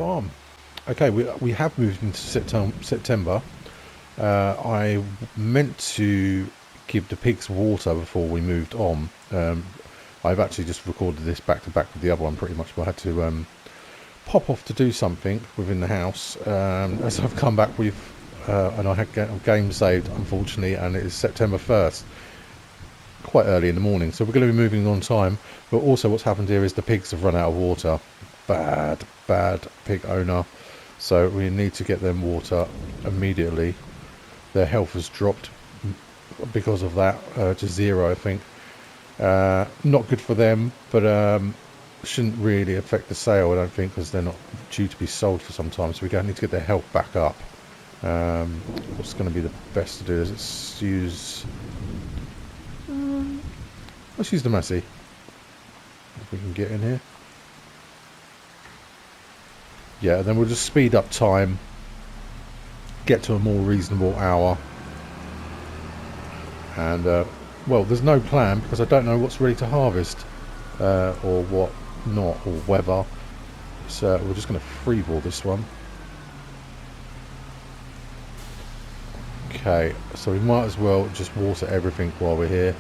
farm. Okay, we have moved into September. I meant to give the pigs water before we moved on. I've actually just recorded this back to back with the other one pretty much, but I had to pop off to do something within the house. As I've come back with, and I had game saved unfortunately, and it is September 1st. Quite early in the morning, so we're going to be moving on time. But also what's happened here is the pigs have run out of water. Bad pig owner. So we need to get them water immediately. Their health has dropped because of that to 0, I think. Not good for them, but shouldn't really affect the sale, I don't think, because they're not due to be sold for some time. So we're going to need to get their health back up. What's going to be the best to do is let's use the Massey, if we can get in here. Yeah, then we'll just speed up time, get to a more reasonable hour. And, well, there's no plan because I don't know what's ready to harvest, or what not, or whether. So we're just going to freeball this one. Okay, so we might as well just water everything while we're here.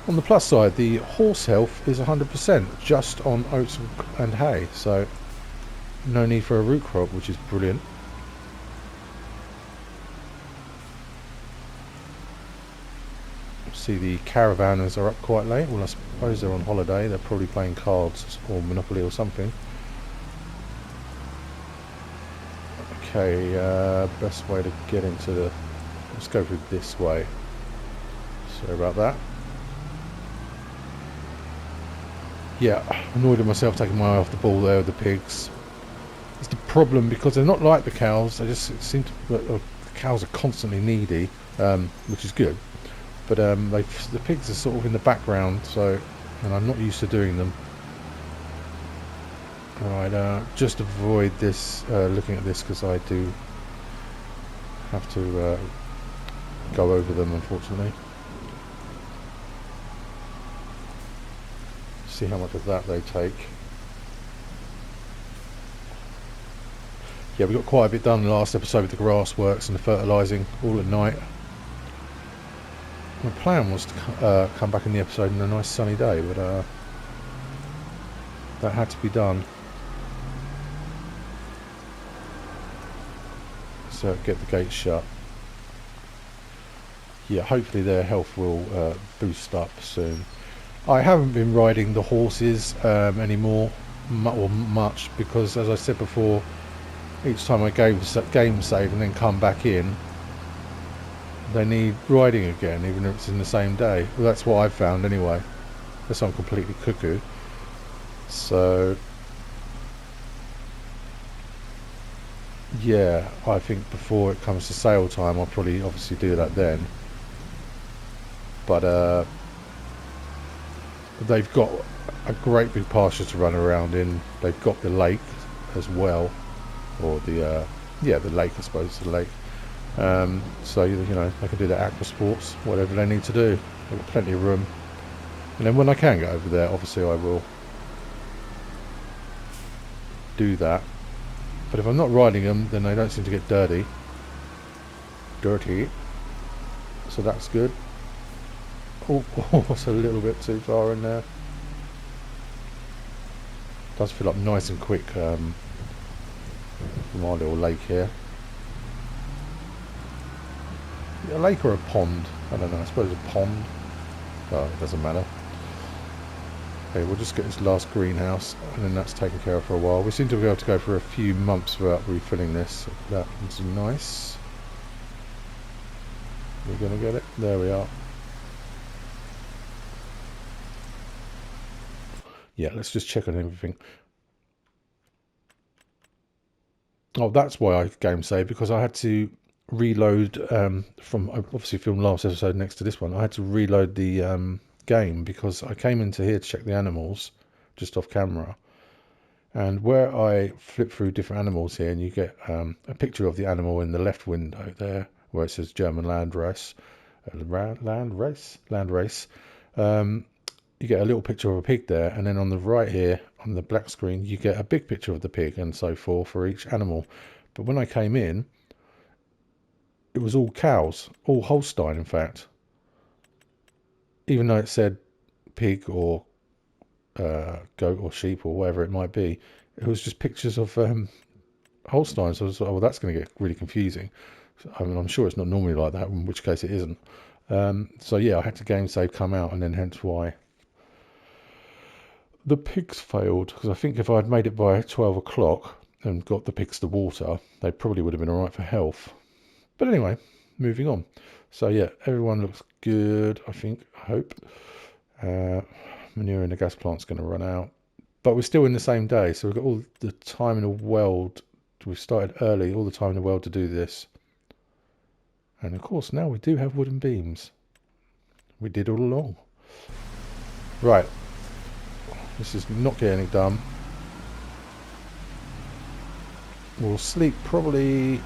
On the plus side, the horse health is 100% just on oats and hay, so no need for a root crop, which is brilliant. See, the caravanners are up quite late. Well, I suppose they're on holiday. They're probably playing cards or Monopoly or something. Okay, best way to get into the... Let's go through this way. Sorry about that. Yeah, annoyed at myself taking my eye off the ball there with the pigs. It's the problem because they're not like the cows. They just seem to... the cows are constantly needy, which is good. But the pigs are sort of in the background, so... And I'm not used to doing them. Alright, just avoid this, looking at this, because I do have to go over them, unfortunately. See how much of that they take. Yeah, we got quite a bit done in the last episode with the grass works and the fertilising, all at night. My plan was to come back in the episode on a nice sunny day, but that had to be done. So get the gates shut. Yeah, hopefully their health will boost up soon. I haven't been riding the horses anymore, or much, because as I said before, each time I game save and then come back in, they need riding again, even if it's in the same day. Well, that's what I've found anyway, unless I'm completely cuckoo. So yeah, I think before it comes to sale time, I'll probably obviously do that then. But they've got a great big pasture to run around in. They've got the lake as well, or the yeah, the lake, I suppose, the lake. So you know, they can do their aqua sports, whatever they need to do. They've got plenty of room. And then when I can get over there, obviously I will do that. But if I'm not riding them, then they don't seem to get dirty. So that's good. Oh, it's a little bit too far in there. Does fill up nice and quick from our little lake here. A lake or a pond? I don't know, I suppose a pond. Oh, it doesn't matter. Okay, we'll just get this last greenhouse and then that's taken care of for a while. We seem to be able to go for a few months without refilling this. That is nice. We're going to get it. There we are. Yeah, let's just check on everything. Oh, that's why I game saved, because I had to reload from, I obviously filmed last episode next to this one. I had to reload the game because I came into here to check the animals just off camera, and where I flip through different animals here, and you get a picture of the animal in the left window there where it says German land race, you get a little picture of a pig there, and then on the right here on the black screen, you get a big picture of the pig and so forth for each animal. But when I came in, it was all cows, all Holstein, in fact. Even though it said pig or goat or sheep or whatever it might be, it was just pictures of Holstein. So I was like, oh, well, that's going to get really confusing. I mean, I'm sure it's not normally like that, in which case it isn't. So yeah, I had to game save come out, and then hence why the pigs failed. Because I think if I'd made it by 12 o'clock and got the pigs to water, they probably would have been alright for health. But anyway, moving on. So yeah, everyone looks good, I think, I hope. Manure in the gas plant's going to run out. But we're still in the same day, so we've got all the time in the world. We've started early, all the time in the world to do this. And of course, now we do have wooden beams. We did all along. Right. This is not getting it done. We'll sleep probably...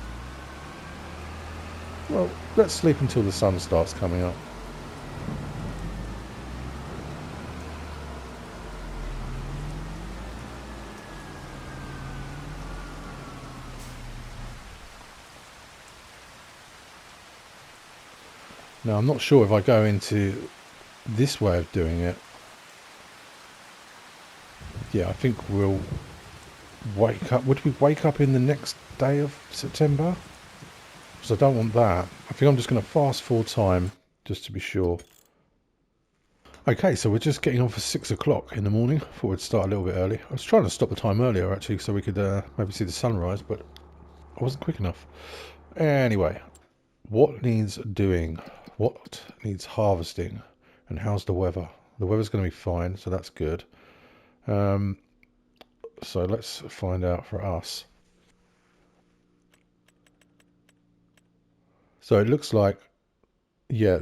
Well, let's sleep until the sun starts coming up. Now, I'm not sure if I go into this way of doing it. Yeah, I think we'll wake up. Would we wake up in the next day of September? Because I don't want that. I think I'm just going to fast forward time just to be sure. Okay, so we're just getting on for 6 o'clock in the morning. Thought we'd start a little bit early. I was trying to stop the time earlier actually so we could maybe see the sunrise, but I wasn't quick enough. Anyway, what needs doing? What needs harvesting? And how's the weather? The weather's going to be fine, so that's good. So let's find out for us. So it looks like, yeah,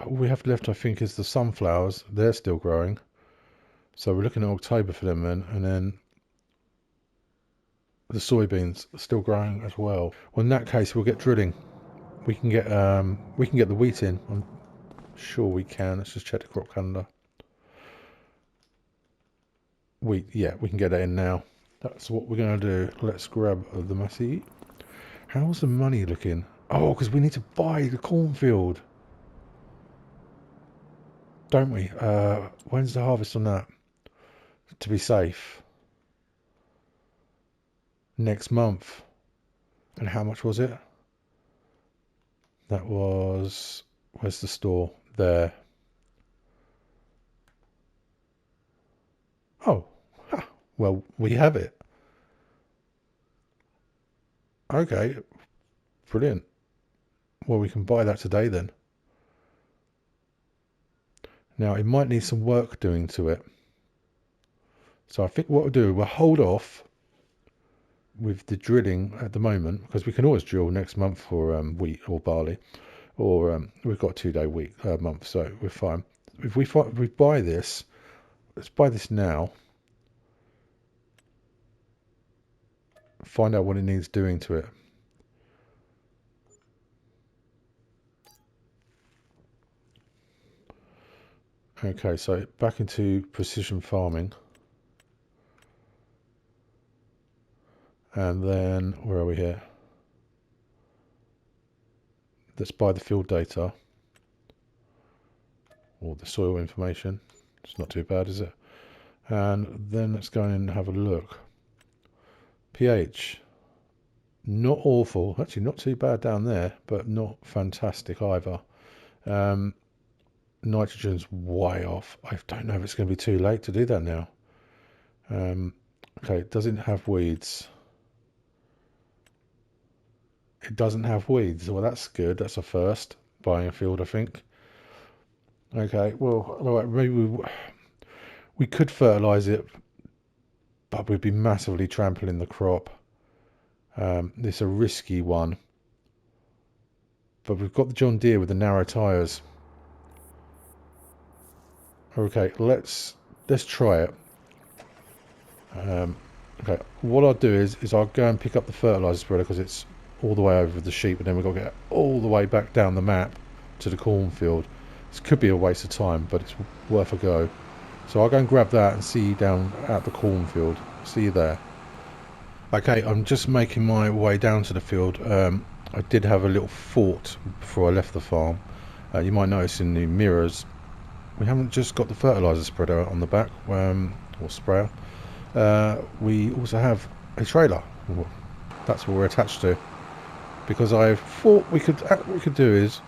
all we have left I think is the sunflowers. They're still growing. So we're looking at October for them then, and then the soybeans are still growing as well. Well, in that case, we'll get drilling. We can get the wheat in. I'm sure we can. Let's just check the crop calendar. Wheat, yeah, we can get that in now. That's what we're going to do. Let's grab the massey. How's the money looking? Oh, because we need to buy the cornfield, don't we? When's the harvest on that? To be safe. Next month. And how much was it? That was... Where's the store? There. Oh. Ha. Well, we have it. Okay. Brilliant. Well, we can buy that today then. Now, it might need some work doing to it. So I think what we'll do, we'll hold off with the drilling at the moment, because we can always drill next month for wheat or barley, or we've got a 2-day month, so we're fine. If we buy this, let's buy this now. Find out what it needs doing to it. Okay, so back into precision farming. And then, where are we here? Let's buy the field data. Or the soil information. It's not too bad, is it? And then let's go in and have a look. pH. Not awful. Actually, not too bad down there, but not fantastic either. Nitrogen's way off. I don't know if it's going to be too late to do that now. Okay, it doesn't have weeds. It doesn't have weeds. Well, that's good. That's a first. Buying a field, I think. Okay, well, all right, maybe we could fertilise it, but we'd be massively trampling the crop. This is a risky one. But we've got the John Deere with the narrow tyres. Okay, let's try it. Okay, what I'll do is I'll go and pick up the fertiliser spreader because it's all the way over the sheep, and then we've got to get all the way back down the map to the cornfield. This could be a waste of time, but it's worth a go. So I'll go and grab that and see you down at the cornfield. See you there. Okay, I'm just making my way down to the field. I did have a little thought before I left the farm. You might notice in the mirrors, we haven't just got the fertilizer spreader on the back, or sprayer. We also have a trailer. That's what we're attached to. Because I thought what we could do is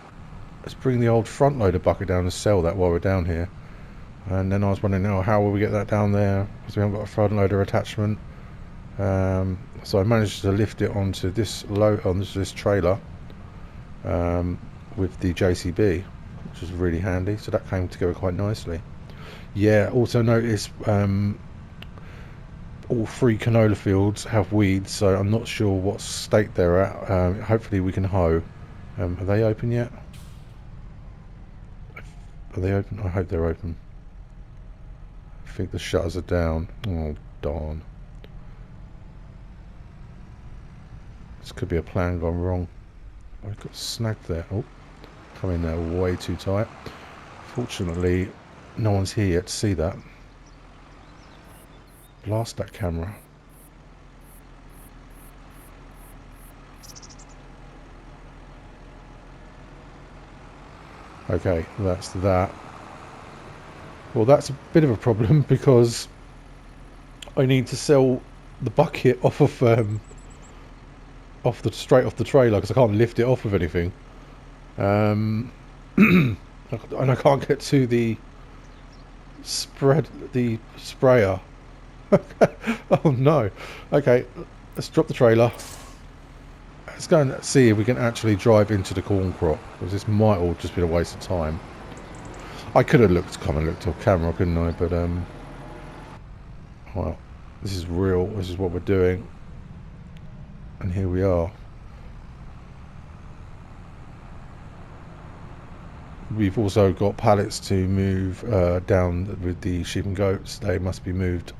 let's bring the old front loader bucket down and sell that while we're down here. And then I was wondering, oh, how will we get that down there? Because we haven't got a front loader attachment. So I managed to lift it onto this this trailer with the JCB, which was really handy. So that came together quite nicely. Yeah. Also notice all 3 canola fields have weeds, so I'm not sure what state they're at. Hopefully we can hoe. Are they open yet? Are they open? I hope they're open. I think the shutters are down. Oh darn. This could be a plan gone wrong. I got snagged there. Oh, come in there way too tight. Fortunately, no one's here yet to see that. Blast that camera. Okay, that's that. Well, that's a bit of a problem because I need to sell the bucket off of straight off the trailer because I can't lift it off with anything. And I can't get to the sprayer. Oh no. Okay, let's drop the trailer. Let's go and see if we can actually drive into the corn crop, because this might all just be a waste of time. I could have come and looked off camera, couldn't I? But well, this is real. This is what we're doing, and here we are. We've also got pallets to move down with the sheep and goats. They must be moved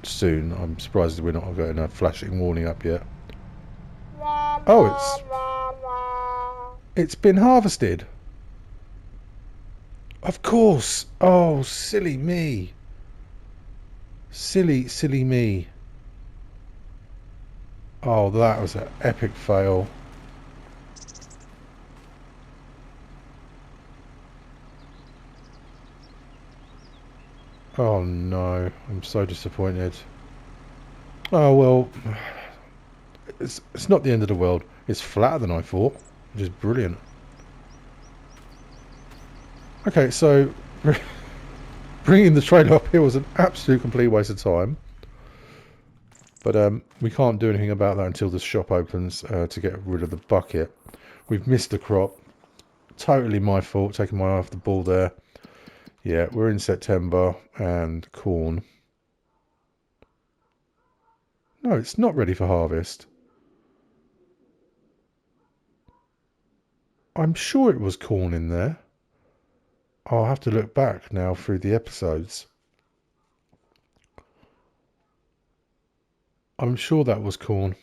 soon. I'm surprised we're not getting a flashing warning up yet. Oh, it's been harvested. Of course. Oh, silly me. Silly me. Oh, that was an epic fail. Oh no, I'm so disappointed. Oh well, it's not the end of the world. It's flatter than I thought, which is brilliant. Okay, so bringing the trailer up here was an absolute complete waste of time. But we can't do anything about that until the shop opens to get rid of the bucket. We've missed the crop. Totally my fault, taking my eye off the ball there. Yeah, we're in September and corn. No, it's not ready for harvest. I'm sure it was corn in there. I'll have to look back now through the episodes. I'm sure that was corn.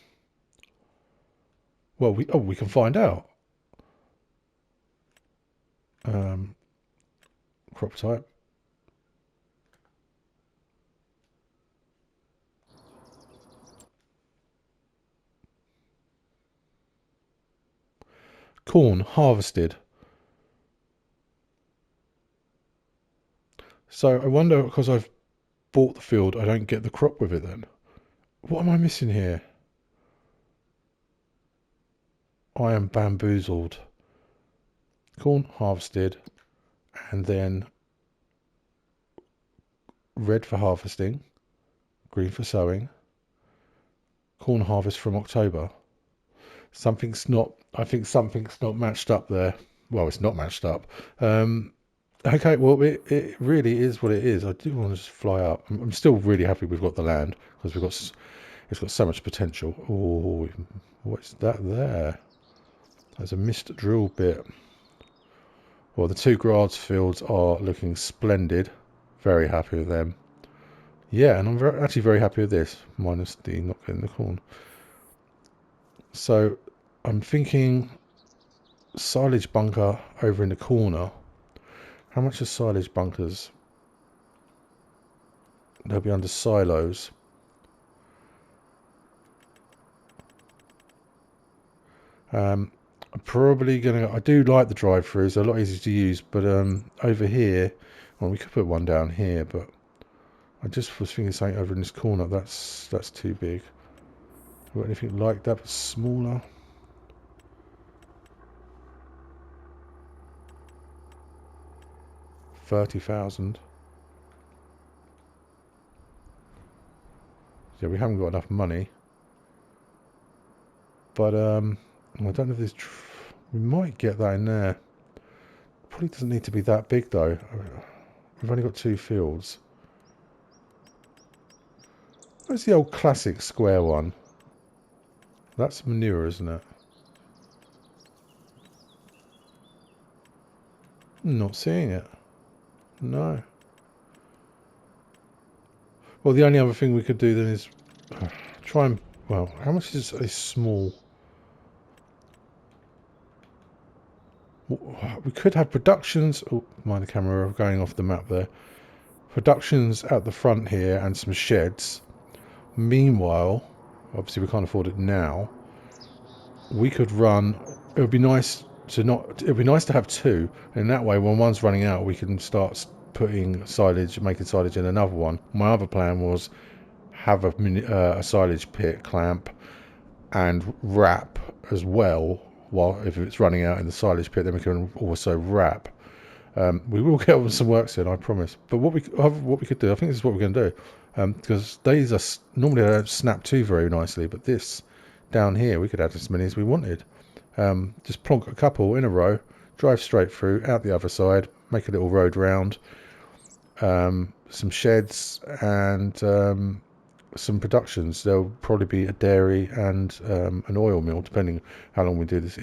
Well, we can find out. Crop type. Corn harvested. So I wonder, because I've bought the field, I don't get the crop with it then. What am I missing here? I am bamboozled. Corn harvested, and then red for harvesting, green for sowing. Corn harvest from October. I think something's not matched up there. Well, it's not matched up. Okay, well, it really is what it is. I do want to just fly up. I'm still really happy we've got the land, because it's got so much potential. Oh, what's that there? There's a missed drill bit. Well, the 2 grass fields are looking splendid. Very happy with them. Yeah, and I'm actually very happy with this, minus the not getting the corn. So I'm thinking silage bunker over in the corner. How much are silage bunkers? they'll be under silos. I'm probably gonna. I do like the drive-throughs; they're a lot easier to use. But over here, well, we could put one down here, but I just was thinking something over in this corner. That's too big. Got anything like that, but smaller? $30,000. Yeah, we haven't got enough money. But I don't know if this. We might get that in there. Probably doesn't need to be that big though. We've only got 2 fields. Where's the old classic square one? That's manure, isn't it? Not seeing it. No. Well, the only other thing we could do then is try and... Well, how much is a small... We could have productions... Oh, mind the camera going off the map there. Productions out the front here and some sheds. Meanwhile, obviously we can't afford it now. We could run... It would be nice to not... It would be nice to have 2. And that way, when one's running out, we can start putting silage, making silage in another one. My other plan was have a silage pit clamp and wrap as well. While if it's running out in the silage pit, then we can also wrap. We will get on some work soon, I promise. But what we could do, I think this is what we're going to do, because these are normally they don't snap too very nicely, but this down here we could add as many as we wanted. Just plonk a couple in a row, drive straight through, out the other side, make a little road round, some sheds and some productions. There'll probably be a dairy and an oil mill, depending how long we do this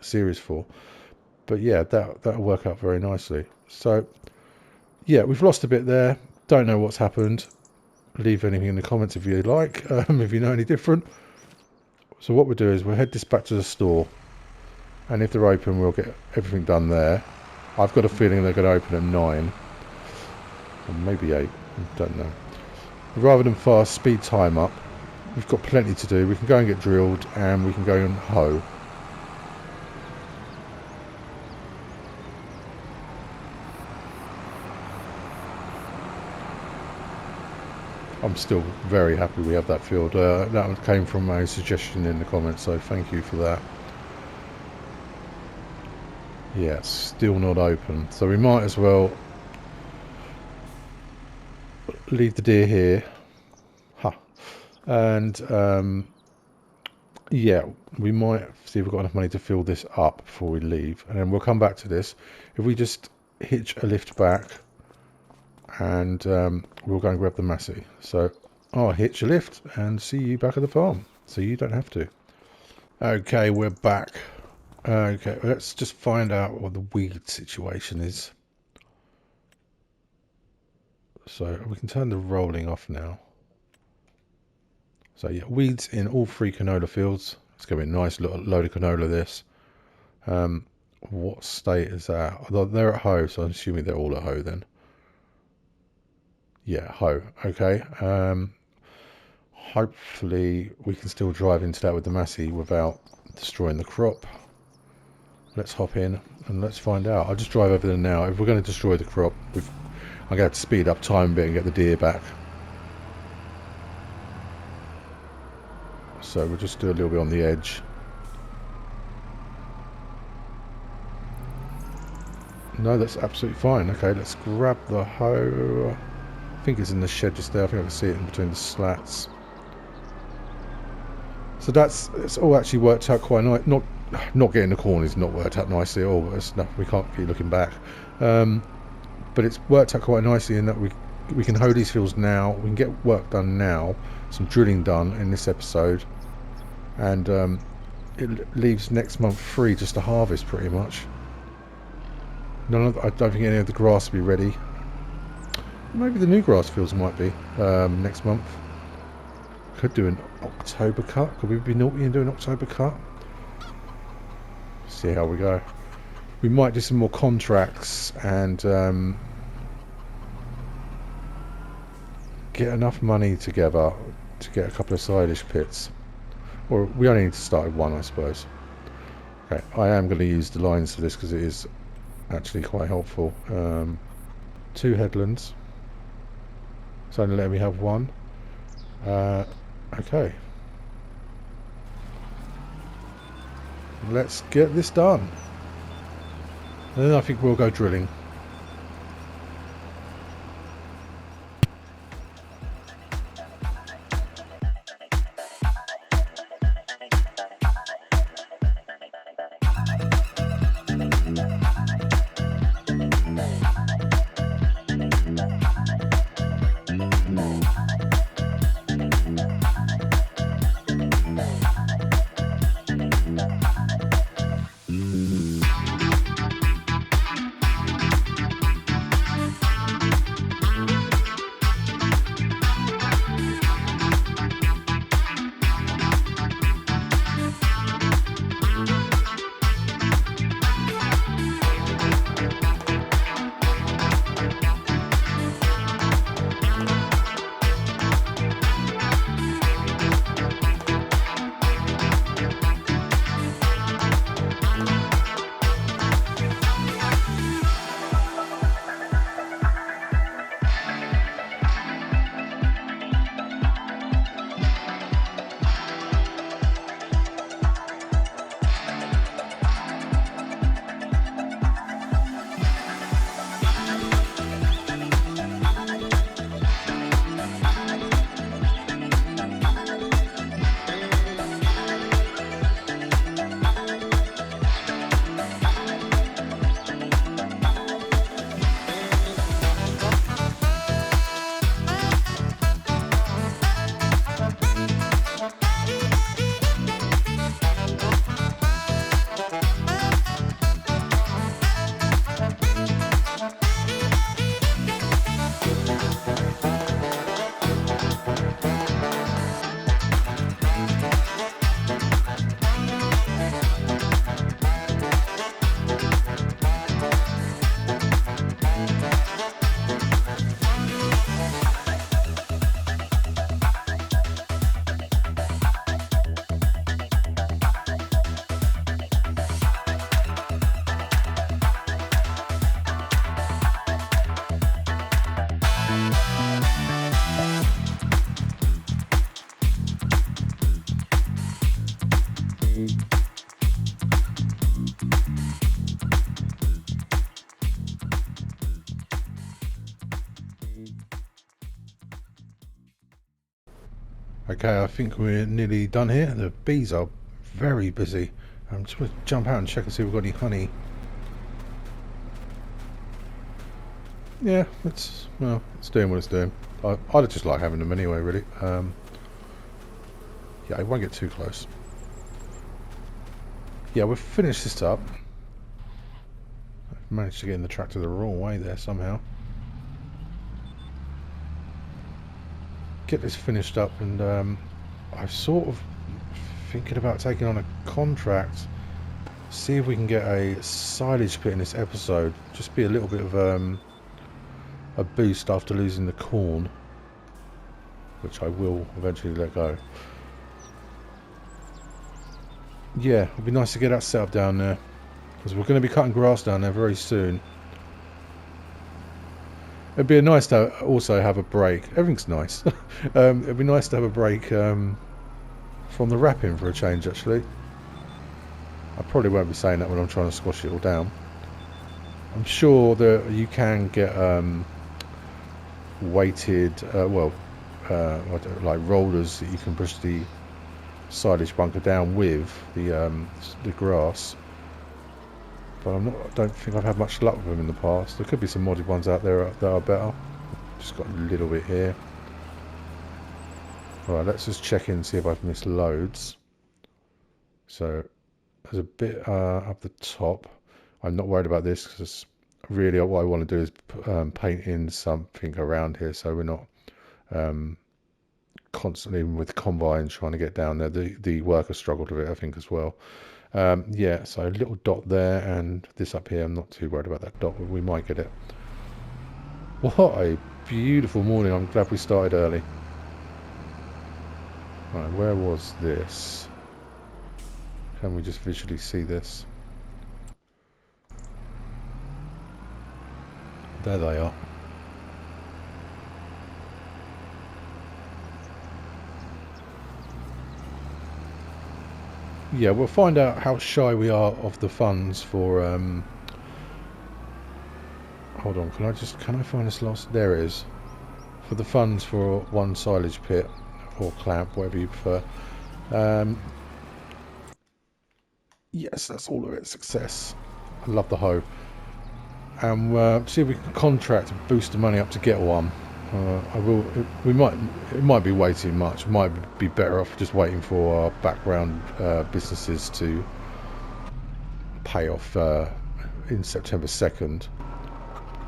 series for. But yeah, that'll work out very nicely. So yeah, we've lost a bit there. Don't know what's happened. Leave anything in the comments if you like, if you know any different. So what we'll do is we'll head this back to the store, and if they're open, we'll get everything done there. I've got a feeling they're going to open at 9, or maybe 8. I don't know. Rather than fast, speed time up. We've got plenty to do. We can go and get drilled, and we can go and hoe. I'm still very happy we have that field. That came from a suggestion in the comments, so thank you for that. Yeah, it's still not open, so we might as well leave the deer here. And yeah, we might see if we've got enough money to fill this up before we leave, and then we'll come back to this. If we just hitch a lift back, and we'll go and grab the Massey. So I'll hitch a lift and see you back at the farm, so you don't have to. Okay, we're back. Okay, let's just find out what the weed situation is. So we can turn the rolling off now. So yeah, weeds in all 3 canola fields. It's going to be a nice little load of canola, this. What state is that? They're at hoe, so I'm assuming they're all at hoe then. Yeah, hoe. Okay. Hopefully we can still drive into that with the Massey without destroying the crop. Let's hop in and let's find out. I'll just drive over there now. If we're going to destroy the crop, I'm going to have to speed up time a bit and get the deer back. So we'll just do a little bit on the edge. No, that's absolutely fine. Okay, let's grab the hoe. I think it's in the shed just there. I think I can see it in between the slats. So it's all actually worked out quite nice. Not getting the corners not worked out nicely at all. We can't keep looking back. But it's worked out quite nicely in that we can hoe these fields now. We can get work done now. Some drilling done in this episode. And it leaves next month free just to harvest pretty much. I don't think any of the grass will be ready. Maybe the new grass fields might be next month. Could do an October cut. Could we be naughty and do an October cut? See how we go. We might do some more contracts and get enough money together to get a couple of silage pits. Or we only need to start with one, I suppose. Okay, I am going to use the lines for this because it is actually quite helpful. 2 headlands. It's only letting me have one. Okay. Let's get this done. And then I think we'll go drilling. Okay, I think we're nearly done here. The bees are very busy. I'm just going to jump out and check and see if we've got any honey. Yeah, it's doing what it's doing. I'd just like having them anyway, really. Yeah, I won't get too close. Yeah, we've finished this up. I've managed to get in the tractor the wrong way there somehow. Get this finished up, and I'm sort of thinking about taking on a contract. See if we can get a silage pit in this episode. Just be a little bit of a boost after losing the corn, which I will eventually let go. Yeah, it'd be nice to get that set up down there, because we're going to be cutting grass down there very soon. It'd be nice to also have a break. Everything's nice. It'd be nice to have a break from the wrapping for a change, actually. I probably won't be saying that when I'm trying to squash it all down. I'm sure that you can get weighted, like rollers that you can push the silage bunker down with the grass. But I don't think I've had much luck with them in the past. There could be some modded ones out there that are better. Just got a little bit here. Alright, let's just check in and see if I've missed loads. So there's a bit up the top. I'm not worried about this because really what I want to do is paint in something around here so we're not constantly with combines trying to get down there. The workers struggled with it, I think, as well. Yeah, so a little dot there, and this up here, I'm not too worried about that dot, but we might get it. What a beautiful morning. I'm glad we started early. Right, where was this? Can we just visually see this? There they are. Yeah, we'll find out how shy we are of the funds for hold on, can I find this last? There it is. For the funds for one silage pit or clamp, whatever you prefer. Yes, that's all of it. Success. I love the hoe. And see if we can contract and boost the money up to get one. I will. It might be way too much. Might be better off just waiting for our background businesses to pay off in September 2nd.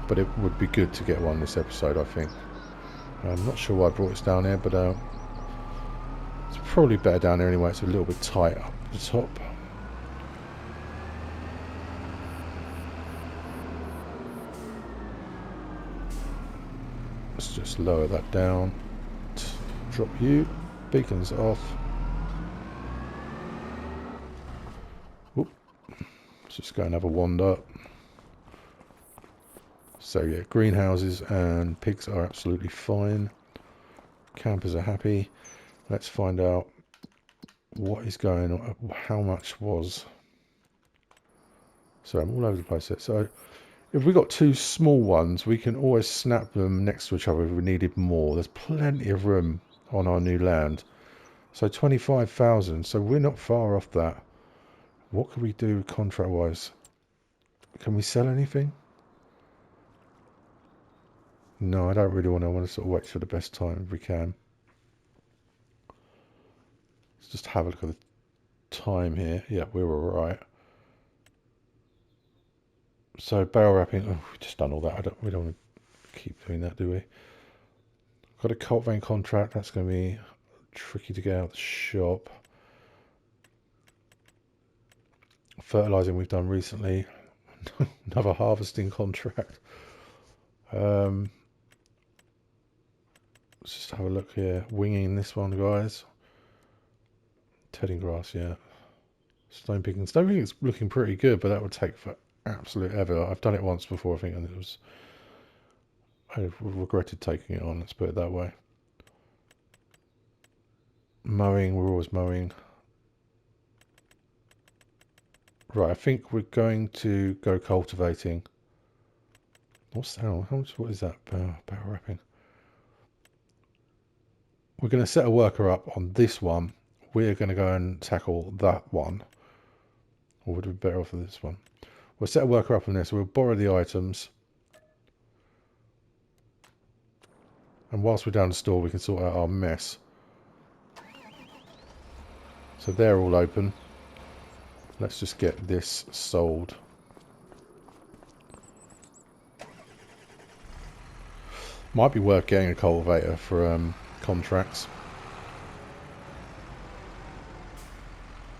But it would be good to get one this episode, I think. I'm not sure why I brought this down here, but it's probably better down there anyway. It's a little bit tight up the top. Let's just lower that down. Drop you. Beacons off. Oop. Let's just go and have a wander. So yeah, greenhouses and pigs are absolutely fine. Campers are happy. Let's find out what is going on. How much was. So I'm all over the place here. So if we got two small ones, we can always snap them next to each other if we needed more. There's plenty of room on our new land. So 25,000. So we're not far off that. What can we do contract-wise? Can we sell anything? No, I don't really want to. I want to sort of wait for the best time if we can. Let's just have a look at the time here. Yeah, we're all right. So barrel wrapping. Oh, we've just done all that. We don't want to keep doing that, do we? Got a cultivating contract. That's going to be tricky to get out of the shop. Fertilizing we've done recently. Another harvesting contract. Let's just have a look here. Winging this one, guys. Tedding grass, yeah. Stone picking. Stone picking's looking pretty good, but that would take for absolute ever. I've done it once before, I think, and I regretted taking it on. Let's put it that way. Mowing, we're always mowing. Right, I think we're going to go cultivating. What's that? How much? What is that? Barrel wrapping. We're going to set a worker up on this one. We're going to go and tackle that one. Or would it be better off with this one? We'll set a worker up on this. We'll borrow the items. And whilst we're down the store, we can sort out our mess. So they're all open. Let's just get this sold. Might be worth getting a cultivator for contracts.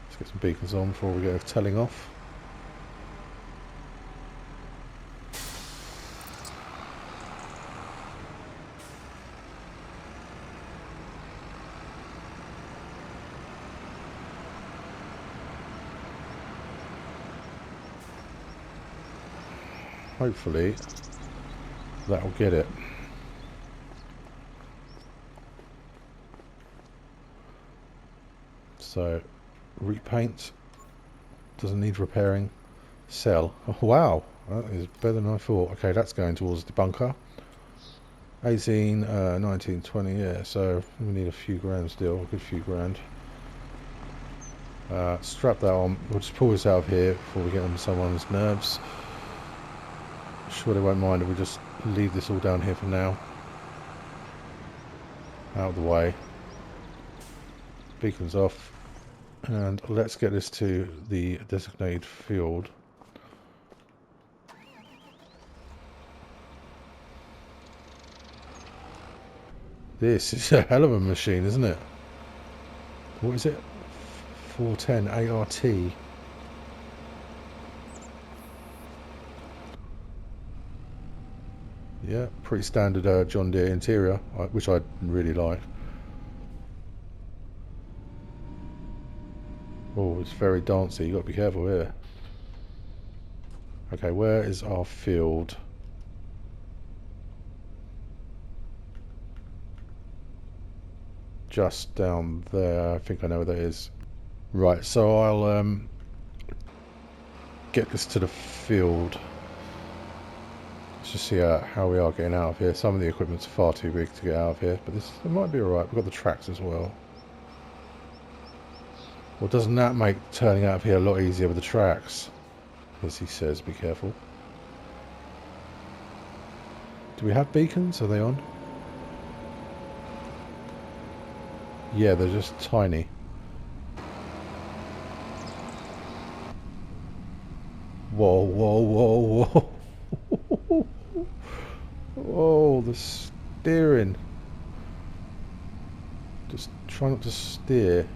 Let's get some beacons on before we go telling off. Hopefully that'll get it. So repaint, doesn't need repairing. Sell. Oh, wow, that is better than I thought. Okay, that's going towards the bunker. 18, 19, 20, yeah, so we need a few grand still, a good few grand. Strap that on. We'll just pull this out of here before we get on someone's nerves. Sure they won't mind if we just leave this all down here for now. Out of the way. Beacons off. And let's get this to the designated field. This is a hell of a machine, isn't it? What is it? 410 ART. Yeah, pretty standard John Deere interior, which I really like. Oh, it's very dancey. You got to be careful here. Okay, where is our field? Just down there. I think I know where that is. Right, so I'll get this to the field. Let's just see how we are getting out of here. Some of the equipment's far too big to get out of here, but it might be alright. We've got the tracks as well. Well, doesn't that make turning out of here a lot easier with the tracks? As he says, be careful. Do we have beacons? Are they on? Yeah, they're just tiny. Whoa, whoa, whoa, whoa. Whoa, the steering. Just try not to steer.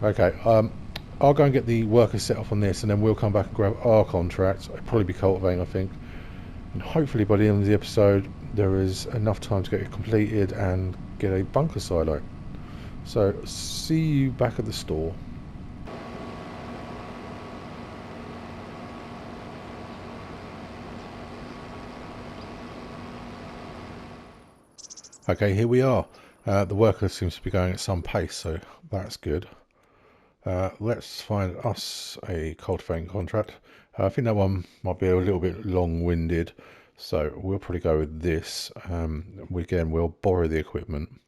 Okay, I'll go and get the workers set off on this, and then we'll come back and grab our contract. It'll probably be cultivating, I think. And hopefully by the end of the episode, there is enough time to get it completed and get a bunker silo. So, see you back at the store. Okay, here we are. The worker seems to be going at some pace, so that's good. Let's find us a cultivating contract. I think that one might be a little bit long-winded, so we'll probably go with this. Again, we'll borrow the equipment.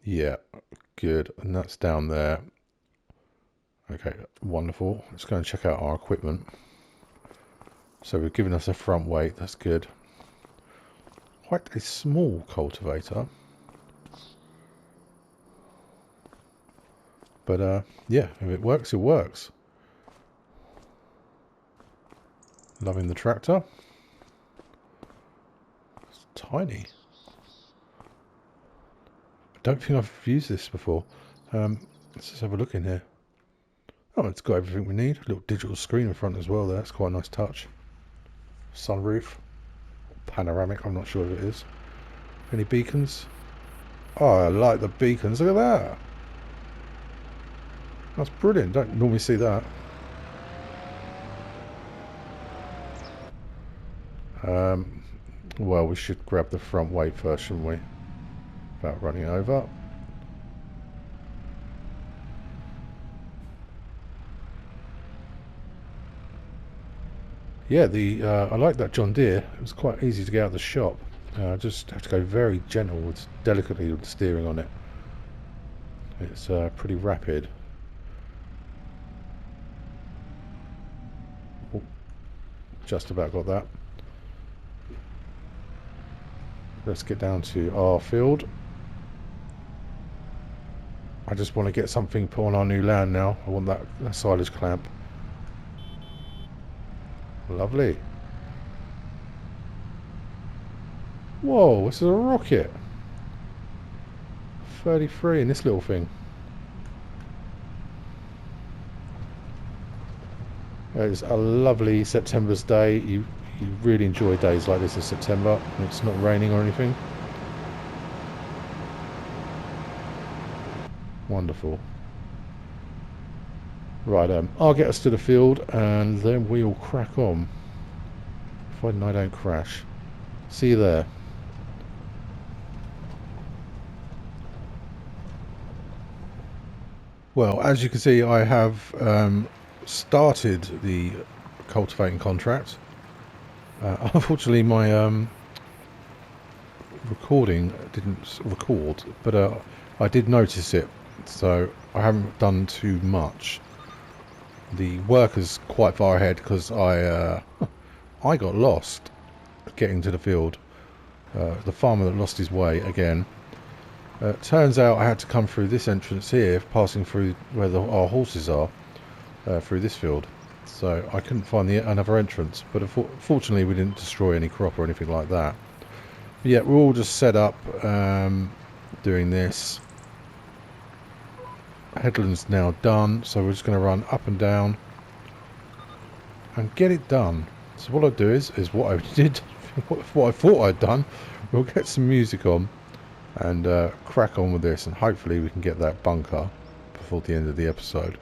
Yeah, good. And that's down there. Okay, wonderful. Let's go and check out our equipment. So we've given us a front weight. That's good. Quite a small cultivator. But yeah, if it works, it works. Loving the tractor. It's tiny. I don't think I've used this before. Let's just have a look in here. Oh, it's got everything we need. A little digital screen in front as well there. That's quite a nice touch. Sunroof. Panoramic, I'm not sure if it is. Any beacons? Oh, I like the beacons. Look at that. That's brilliant. Don't normally see that. Well, we should grab the front weight first, shouldn't we? Without running over. Yeah, I like that John Deere. It was quite easy to get out of the shop. Just have to go very gentle, delicately with the steering on it. It's pretty rapid. Oh, just about got that. Let's get down to our field. I just want to get something put on our new land now. I want that silage clamp. Lovely. Whoa, this is a rocket. 33 in this little thing. It's a lovely September's day. You really enjoy days like this in September. It's not raining or anything. Wonderful. Right, I'll get us to the field and then we'll crack on. Providing I don't crash. See you there. Well, as you can see, I have started the cultivating contract. Unfortunately, my recording didn't record, but I did notice it, so I haven't done too much. The worker's quite far ahead because I got lost getting to the field. The farmer that lost his way again. Turns out I had to come through this entrance here, passing through where our horses are, through this field. So I couldn't find another entrance, but fortunately we didn't destroy any crop or anything like that. But yeah, we're all just set up doing this. headland's now done, so we're just going to run up and down and get it done. So what I'll do is what I did, what I thought I'd done. We'll get some music on and crack on with this, and hopefully we can get that bunker before the end of the episode.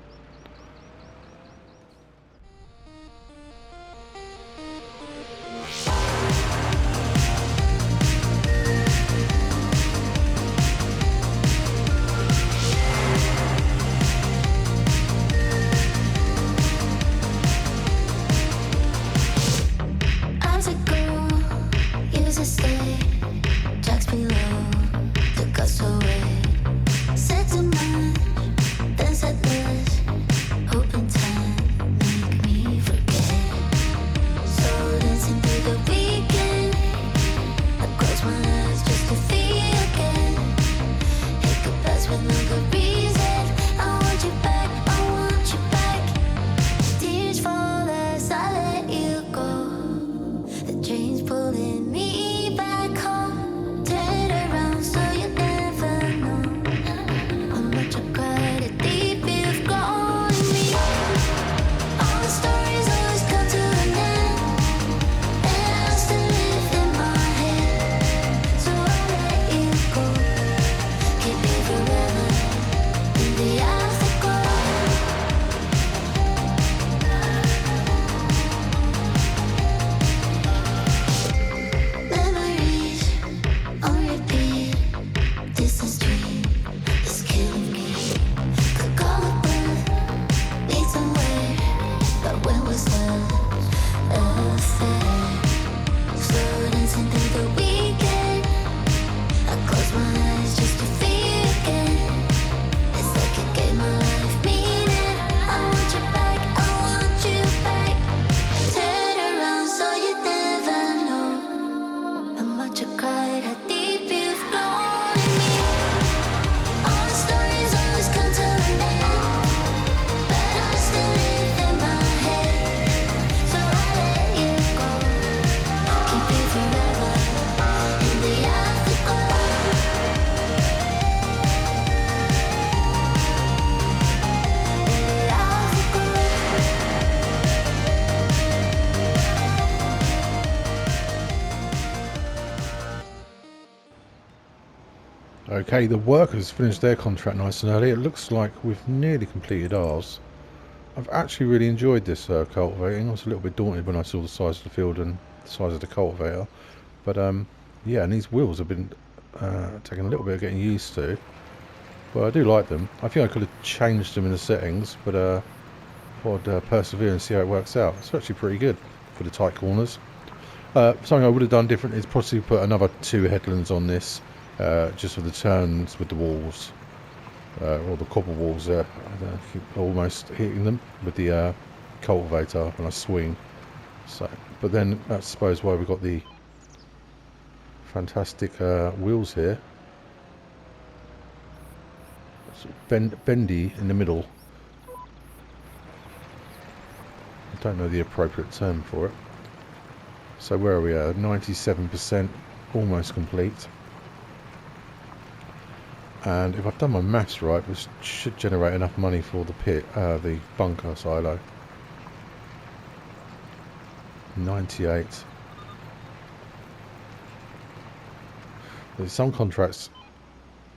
Okay, the workers finished their contract nice and early. It looks like we've nearly completed ours. I've actually really enjoyed this cultivating. I was a little bit daunted when I saw the size of the field and the size of the cultivator. But yeah, and these wheels have been taking a little bit of getting used to. But I do like them. I think I could have changed them in the settings, but thought I'd persevere and see how it works out. It's actually pretty good for the tight corners. Something I would have done different is possibly put another 2 headlands on this. Just for the turns with the walls, or the copper walls there. I keep almost hitting them with the cultivator when I swing. So, but then I suppose why we've got the fantastic wheels here. Sort of bendy in the middle. I don't know the appropriate term for it. So where are we at? 97%, almost complete. And if I've done my maths right, this should generate enough money for the pit, the bunker silo. 98. There's some contracts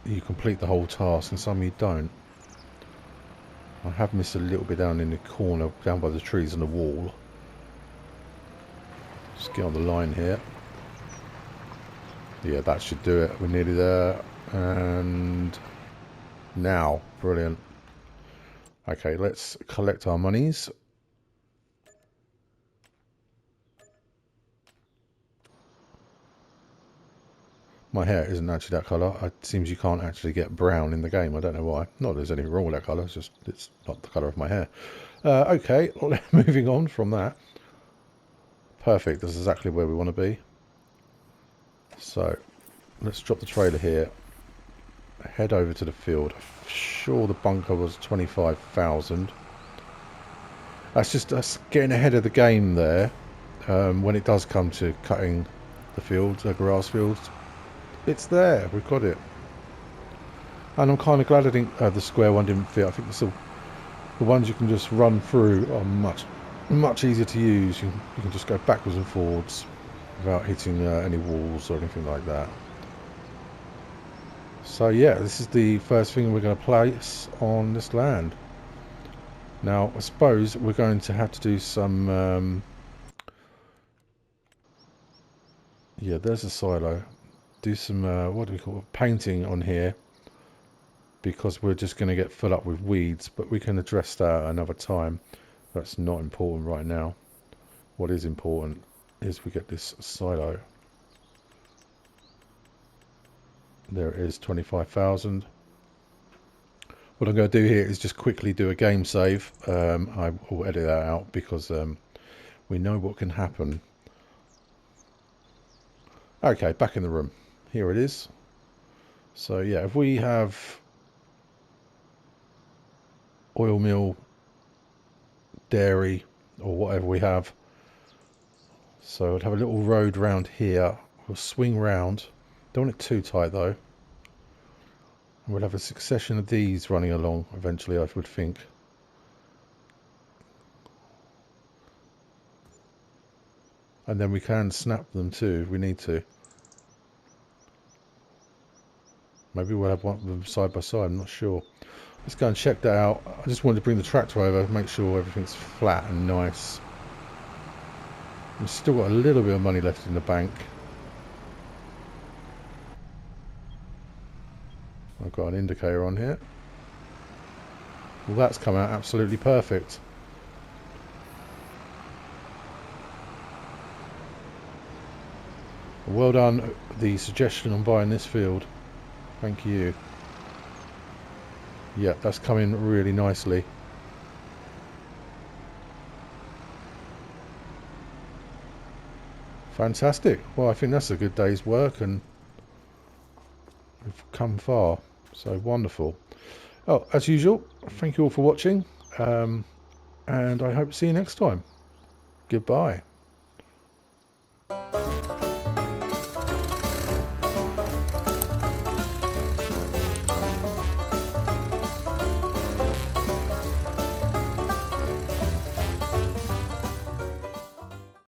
you complete the whole task and some you don't. I have missed a little bit down in the corner, down by the trees and the wall. Just get on the line here. Yeah, that should do it. We're nearly there. And now, brilliant. Okay, let's collect our monies. My hair isn't actually that colour. It seems you can't actually get brown in the game. I don't know why. Not that there's anything wrong with that colour. It's just it's not the colour of my hair. Okay, moving on from that. Perfect. This is exactly where we want to be. So let's drop the trailer here. Head over to the field. I'm sure the bunker was 25,000. That's just us getting ahead of the game there. When it does come to cutting the fields, the grass fields, it's there. We've got it. And I'm kind of glad I didn't, the square one didn't fit. I think the ones you can just run through are much easier to use. You can just go backwards and forwards without hitting any walls or anything like that. So yeah, this is the first thing we're going to place on this land. Now I suppose we're going to have to do some yeah, there's a silo. Do some what do we call it, painting on here, because we're just going to get full up with weeds, but we can address that another time. That's not important right now. What is important is we get this silo. There it is, 25,000. What I'm going to do here is just quickly do a game save. I will edit that out because we know what can happen. Okay, back in the room. Here it is. So yeah, if we have oil mill, dairy, or whatever we have. So I'd have a little road round here. We'll swing round. Don't want it too tight though. And we'll have a succession of these running along eventually, I would think. And then we can snap them too if we need to. Maybe we'll have one of them side by side, I'm not sure. Let's go and check that out. I just wanted to bring the tractor over, make sure everything's flat and nice. We've still got a little bit of money left in the bank. I've got an indicator on here. Well, that's come out absolutely perfect. Well done, the suggestion on buying this field. Thank you. Yeah, that's coming really nicely. Fantastic. Well, I think that's a good day's work and we've come far. So wonderful. Oh, as usual, thank you all for watching. And I hope to see you next time. Goodbye.